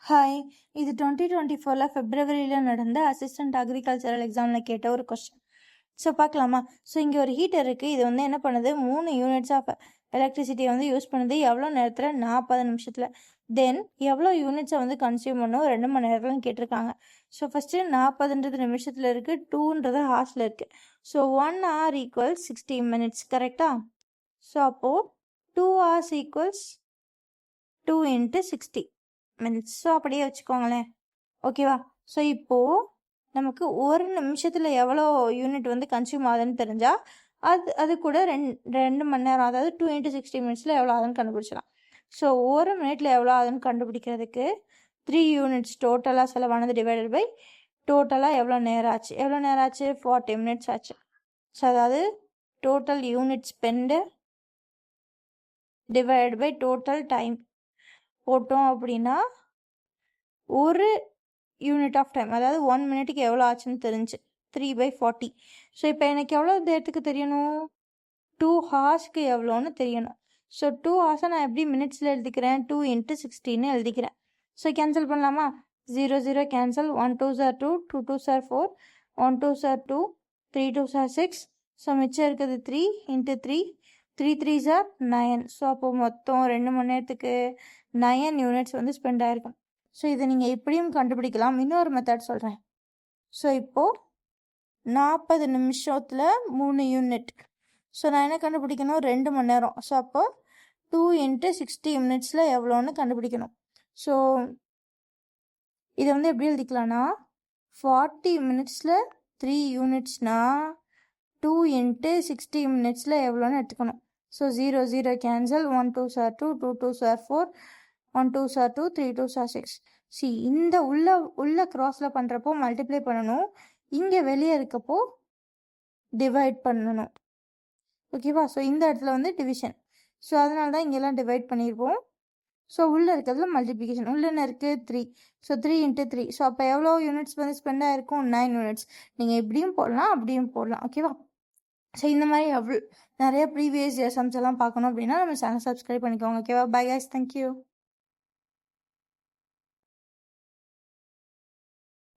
Hi, இது 2024 பிப்ரவரியில் நடந்த அசிஸ்டன்ட் அக்ரிகல்ச்சரல் எக்ஸாமில் கேட்ட ஒரு கொஸ்டின். ஸோ பார்க்கலாமா? ஸோ இங்கே ஒரு ஹீட்டர் இருக்குது. இது வந்து என்ன பண்ணுது, 3 யூனிட்ஸ் ஆஃப் எலக்ட்ரிசிட்டியை வந்து யூஸ் பண்ணுது. எவ்வளோ நேரத்தில்? 40 நிமிஷத்தில். தென் எவ்வளோ யூனிட்ஸை வந்து கன்சியூம் பண்ணும் 2 மணி நேரத்துலன்னு கேட்டிருக்காங்க. ஸோ ஃபஸ்ட்டு 40ன்றது நிமிஷத்தில் இருக்குது, 2ன்றது ஹார்ஸில் இருக்குது. ஸோ 1 hour = 60 minutes, கரெக்டா? ஸோ அப்போது 2 hours = 2 × 60 minutes. ஸோ அப்படியே வச்சுக்கோங்களேன், ஓகேவா? ஸோ இப்போது நமக்கு ஒரு நிமிஷத்தில் எவ்வளோ யூனிட் வந்து கன்சியூம் ஆகுதுன்னு தெரிஞ்சால் அது கூட 2 மணி நேரம், அதாவது 2 × 60 minutesல எவ்வளோ ஆகுதுன்னு கண்டுபிடிச்சலாம். ஸோ ஒரு மினிட்ல எவ்வளோ ஆகுதுன்னு கண்டுபிடிக்கிறதுக்கு 3 யூனிட்ஸ் டோட்டலாக செலவானது டிவைடட் பை டோட்டலாக எவ்வளோ நேரம் ஆச்சு. 40 minutes ஆச்சு. ஸோ அதாவது total unit spent divide by total time போட்டோம் அப்படின்னா ஒரு யூனிட் ஆஃப் டைம், அதாவது 1 மினிட்டுக்கு எவ்வளோ ஆச்சுன்னு தெரிஞ்சு 3/40. ஸோ இப்போ எனக்கு எவ்வளோ நேரத்துக்கு தெரியணும்? 2 ஹார்ஸ்க்கு எவ்வளோன்னு தெரியணும். ஸோ 2 ஹார்ஸை நான் எப்படி மினிட்ஸில் எழுதிக்கிறேன்? 2 × 60ன்னு எழுதிக்கிறேன். ஸோ கேன்சல் பண்ணலாமா? 0 0 cancel. 1 2s are 2, 2 2s are 4, 1 2s are 2, 3 2s are 6. So மிச்சம் இருக்குது 3 × 3, 3 3s are 9. ஸோ அப்போது மொத்தம் 2 மணி நேரத்துக்கு 9 யூனிட்ஸ் வந்து ஸ்பெண்ட் ஆகிருக்கும். ஸோ இதை நீங்கள் எப்படியும் கண்டுபிடிக்கலாம். இன்னொரு மெத்தட் சொல்கிறேன். ஸோ இப்போது 40 நிமிஷத்தில் 3 யூனிட். ஸோ நான் என்ன கண்டுபிடிக்கணும்? 2 மணி நேரம். ஸோ அப்போ 2 × 60 minutesல எவ்வளோன்னு கண்டுபிடிக்கணும். ஸோ இதை வந்து எப்படி எழுதிக்கலாம்னா, 40 minutesல 3 யூனிட்ஸ்னால் 2 × 60 minutesல எவ்வளோன்னு எடுத்துக்கணும். So 0 0 cancel. 1 2s are 2, 2 2s are 4, 1 2s are 2, 3 2s are 6. இந்த உள்ள க்ராஸில் பண்ணுறப்போ மல்டிப்ளை பண்ணணும், இங்கே வெளியே இருக்கப்போ டிவைட் பண்ணணும், ஓகேவா? ஸோ இந்த இடத்துல வந்து டிவிஷன். ஸோ அதனால தான் இங்கெல்லாம் டிவைட் பண்ணியிருப்போம். ஸோ உள்ளே இருக்கிறதுல மல்டிப்ளிகேஷன். உள்ளே என்ன இருக்குது? 3. ஸோ 3 × 3. ஸோ அப்போ எவ்வளோ யூனிட்ஸ் வந்து ஸ்பெண்ட் ஆகிருக்கும்? 9 யூனிட்ஸ். நீங்கள் இப்படியும் போடலாம், அப்படியும் போடலாம், ஓகேவா? ஸோ இந்த மாதிரி நிறைய ப்ரீவியஸ் இயர் சம்ஸ் எல்லாம் பார்க்கணும் அப்படின்னா நம்ம சேனல் சப்ஸ்கிரைப் பண்ணிக்கோங்க, ஓகேவா? Bye guys, thank you.